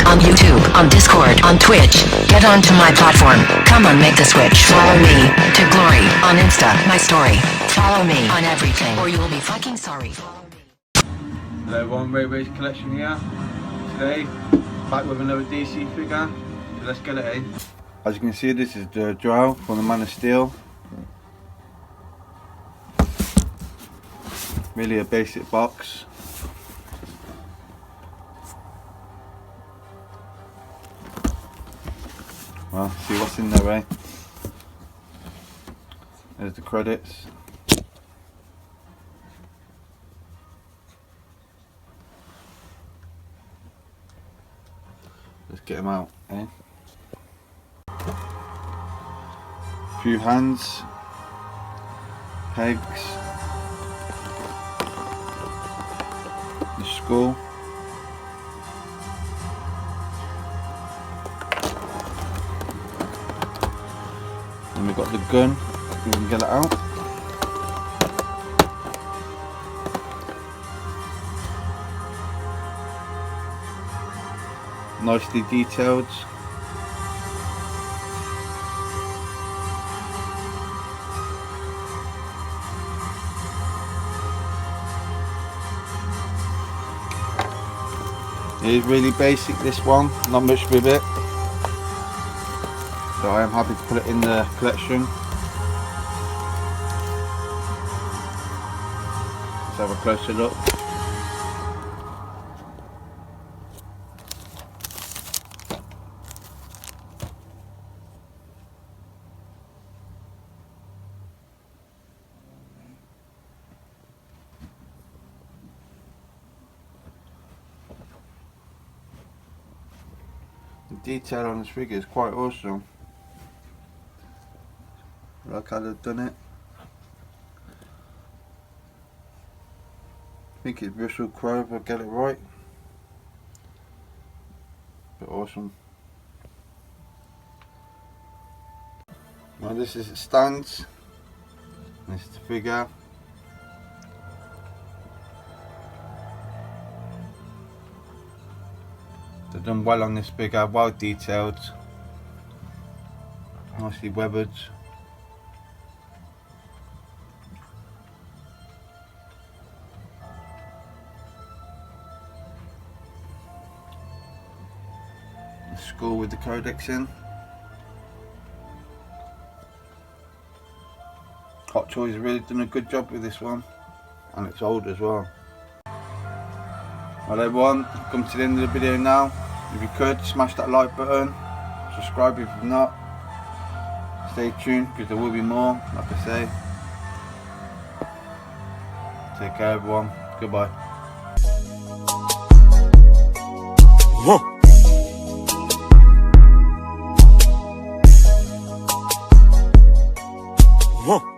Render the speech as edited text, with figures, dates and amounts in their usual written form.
on YouTube, on Discord, on Twitch. Get onto my platform. Come on, make the switch. Follow me to glory on Insta, my story. Follow me on everything, or you will be fucking sorry. Hello everyone, Railways Collection here. Today, back with another DC figure. So let's get it in. As you can see, this is the jor-el from the Man of Steel. Really a basic box. Well, see what's in there, eh? There's the credits. Let's get them out, eh? A few hands, pegs, the skull, and we've got the gun. We can get it out. Nicely detailed. It is really basic, this one, not much with it. So I am happy to put it in the collection. Let's have a closer look. The detail on this figure is quite awesome. Look how they've done it. I think it's Russell Crowe if I get it right. But awesome. Now this is it stands. This is the figure. They've done well on this figure, well detailed, nicely weathered. The skull with the codex in. Hot Toys have really done a good job with this one, and it's old as well. Well everyone, come to the end of the video now. If you could, smash that like button, subscribe if you've not, stay tuned because there will be more, like I say. Take care everyone, goodbye. Whoa.